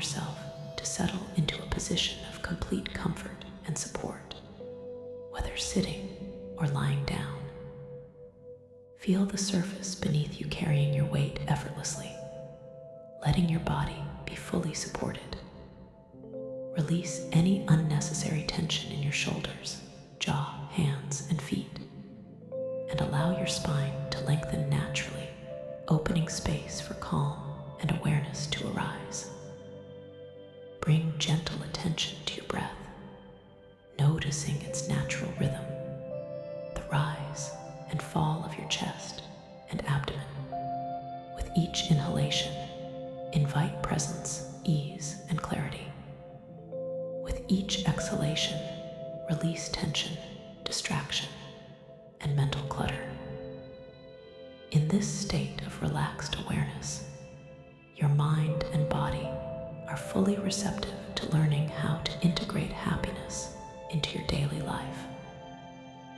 yourself to settle into a position of complete comfort and support, whether sitting or lying down. Feel the surface beneath you carrying your weight effortlessly, letting your body be fully supported. Release any unnecessary tension in your shoulders, jaw, hands, and feet, and allow your spine to lengthen naturally, opening space for calm and awareness to arise. Bring gentle attention to your breath, noticing its natural rhythm, the rise and fall of your chest and abdomen. With each inhalation, invite presence, ease, and clarity. With each exhalation, release tension, distraction, and mental clutter. In this state of relaxed awareness, your mind and body are fully receptive to learning how to integrate happiness into your daily life,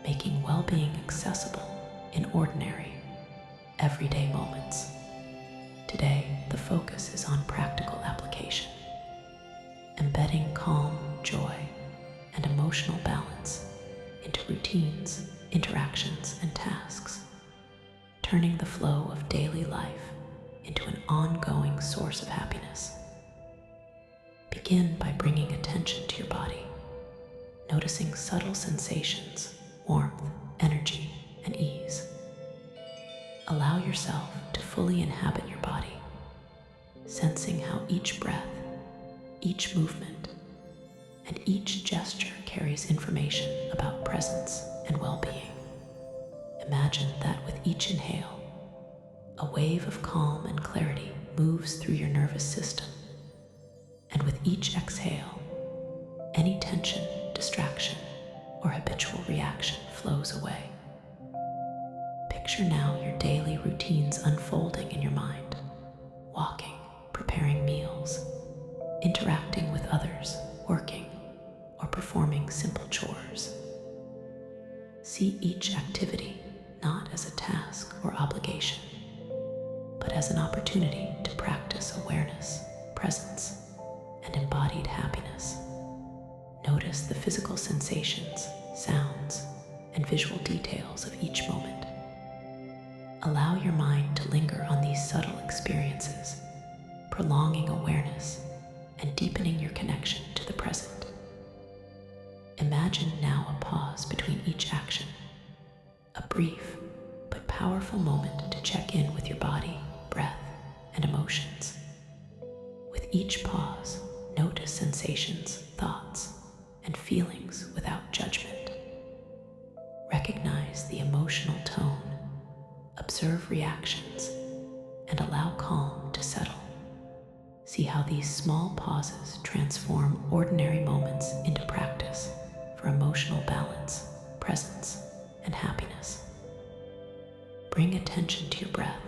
making well-being accessible in ordinary, everyday moments. Today, the focus is on practical application, embedding calm, joy, and emotional balance into routines, interactions, and tasks, turning the flow of daily life into an ongoing source of happiness. Begin by bringing attention to your body, noticing subtle sensations, warmth, energy, and ease. Allow yourself to fully inhabit your body, sensing how each breath, each movement, and each gesture carries information about presence and well-being. Imagine that with each inhale, a wave of calm and clarity moves through your nervous system, and with each exhale, any tension, distraction, or habitual reaction flows away. Picture now your daily routines unfolding in your mind, walking, preparing meals, interacting with others, working, or performing simple chores. See each activity not as a task or obligation, but as an opportunity to practice awareness, presence, and embodied happiness. Notice the physical sensations, sounds, and visual details of each moment. Allow your mind to linger on these subtle experiences, prolonging awareness and deepening your connection to the present. Imagine now a pause between each action, a brief but powerful moment to check in with your body, breath, and emotions. With each pause, notice sensations, thoughts, and feelings without judgment. Recognize the emotional tone, observe reactions, and allow calm to settle. See how these small pauses transform ordinary moments into practice for emotional balance, presence, and happiness. Bring attention to your breath,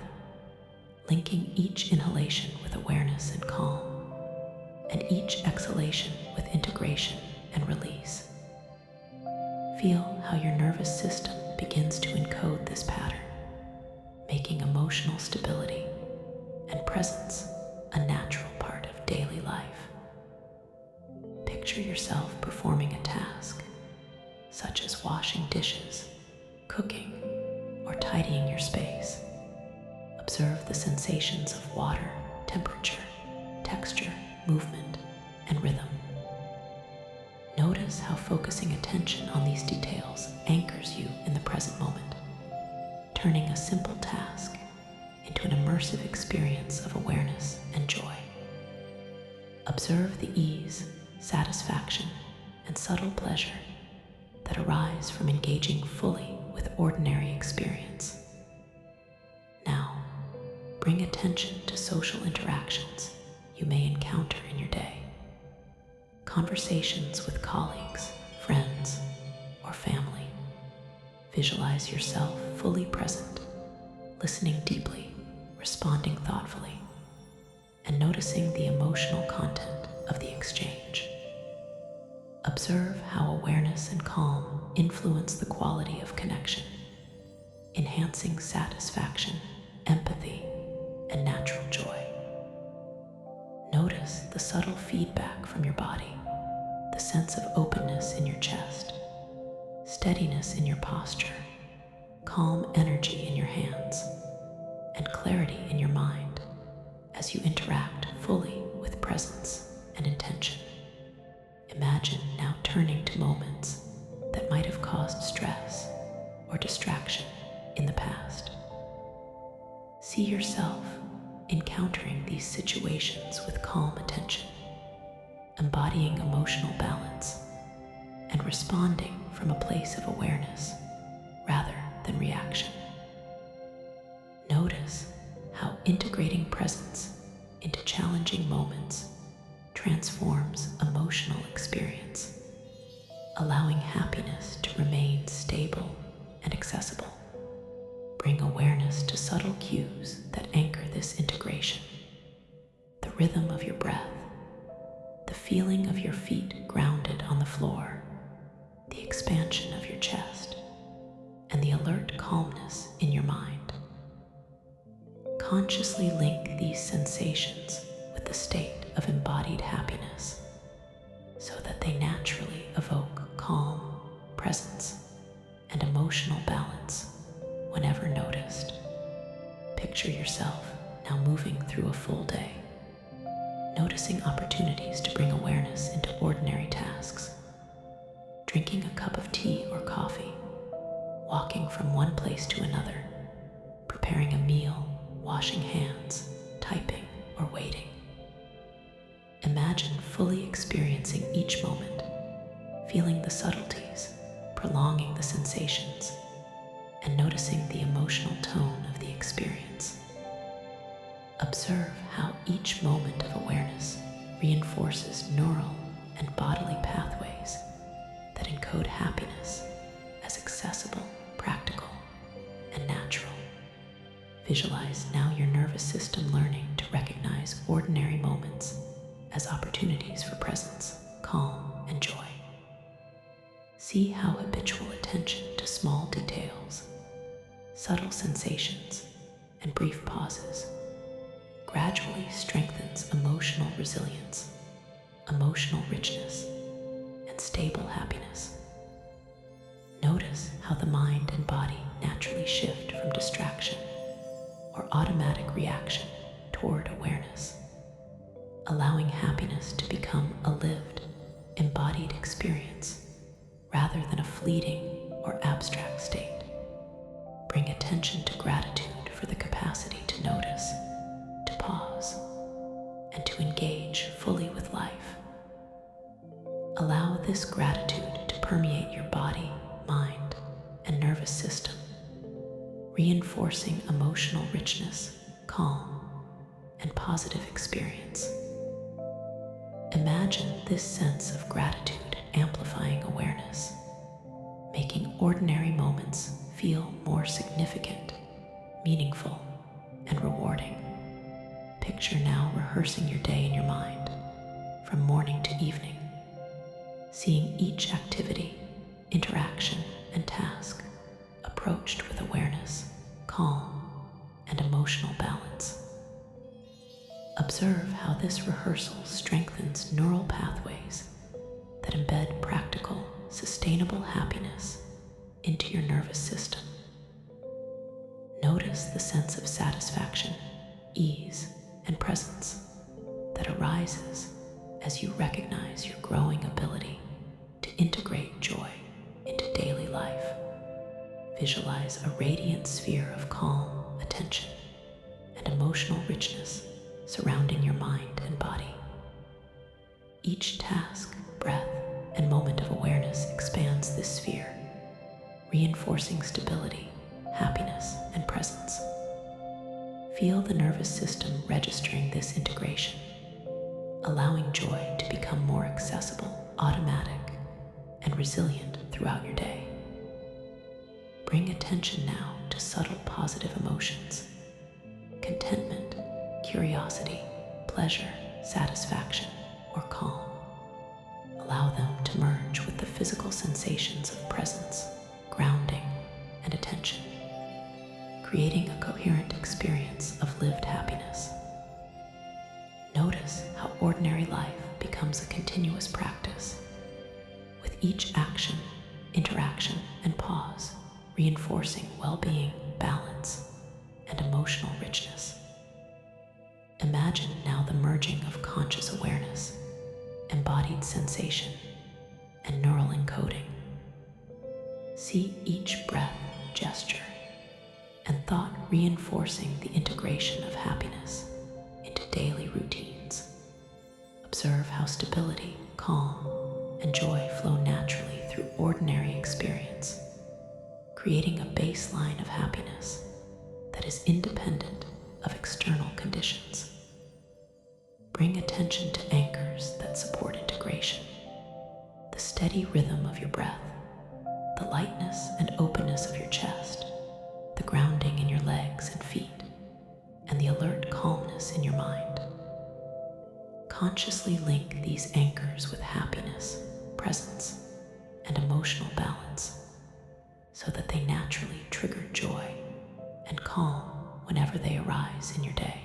linking each inhalation with awareness and calm, and each exhalation with integration and release. Feel how your nervous system begins to encode this pattern, making emotional stability and presence a natural part of daily life. Picture yourself performing a task, such as washing dishes, cooking, or tidying your space. Observe the sensations of water, temperature, texture, movement, and rhythm. Notice how focusing attention on these details anchors you in the present moment, turning a simple task into an immersive experience of awareness and joy. Observe the ease, satisfaction, and subtle pleasure that arise from engaging fully with ordinary experience. Now, bring attention to social interactions you may encounter in your day. Conversations with colleagues, friends, or family. Visualize yourself fully present, listening deeply, responding thoughtfully, and noticing the emotional content of the exchange. Observe how awareness and calm influence the quality of connection, enhancing satisfaction, empathy, and natural joy. Notice the subtle feedback from your body, the sense of openness in your chest, steadiness in your posture, calm energy in your hands, and clarity in your mind as you interact fully with presence and intention. Imagine now turning to moments that might have caused stress or distraction in the past. See yourself encountering these situations with calm attention, embodying emotional balance, and responding from a place of awareness rather than reaction. Notice how integrating presence into challenging moments transforms emotional experience, allowing happiness to remain stable and accessible. Bring awareness to subtle cues that anchor this integration. The rhythm of your breath, the feeling of your feet grounded on the floor, the expansion of your chest, and the alert calmness in your mind. Consciously link these sensations with the state of embodied happiness so that they naturally evoke calm, presence, and emotional balance whenever noticed. Picture yourself now moving through a full day, noticing opportunities to bring awareness into ordinary tasks, drinking a cup of tea or coffee, walking from one place to another, preparing a meal, washing hands, typing, or waiting. Imagine fully experiencing each moment, feeling the subtleties, prolonging the sensations, and noticing the emotional tone of the experience. Observe how each moment of awareness reinforces neural and bodily pathways that encode happiness as accessible, practical, and natural. Visualize now your nervous system learning to recognize ordinary moments as opportunities for presence, calm, and joy. See how habitual attention to small details, subtle sensations, and brief pauses gradually strengthens emotional resilience, emotional richness, and stable happiness. Notice how the mind and body naturally shift from distraction or automatic reaction toward awareness, allowing happiness to become a lived, embodied experience rather than a fleeting or abstract state. Bring attention to gratitude for the capacity to notice, to pause, and to engage fully with life. Allow this gratitude to permeate your body, mind, and nervous system, reinforcing emotional richness, calm, and positive experience. Imagine this sense of gratitude amplifying awareness, making ordinary moments feel more significant, meaningful, and rewarding. Picture now rehearsing your day in your mind, from morning to evening, seeing each activity, interaction, and task approached with awareness, calm, and emotional balance. Observe how this rehearsal strengthens neural pathways that embed practical, sustainable happiness into your nervous system. Notice the sense of satisfaction, ease, and presence that arises as you recognize your growing ability to integrate joy into daily life. Visualize a radiant sphere of calm, attention, and emotional richness surrounding your mind and body. Each task, breath, and moment of awareness expands this sphere, reinforcing stability, happiness, and presence. Feel the nervous system registering this integration, allowing joy to become more accessible, automatic, and resilient throughout your day. Bring attention now to subtle positive emotions, contentment, curiosity, pleasure, satisfaction, or calm. Allow them to merge with the physical sensations of presence, grounding, and attention, creating a coherent experience of lived happiness. Notice notice how ordinary life becomes a continuous practice, with each action, interaction, and pause reinforcing well-being, balance, and emotional richness. Imagine now the merging of conscious awareness, embodied sensation, and neural encoding. See each breath, gesture, and thought reinforcing the integration of happiness into daily routines. Observe how stability, calm, and joy flow naturally through ordinary experience, creating a baseline of happiness that is independent of external conditions. Bring attention to anchors that support integration, the steady rhythm of your breath, the lightness and openness of your chest, the grounding in your legs and feet, and the alert calmness in your mind. Consciously link these anchors with happiness, presence, and emotional balance so that they naturally trigger joy and calm whenever they arise in your day.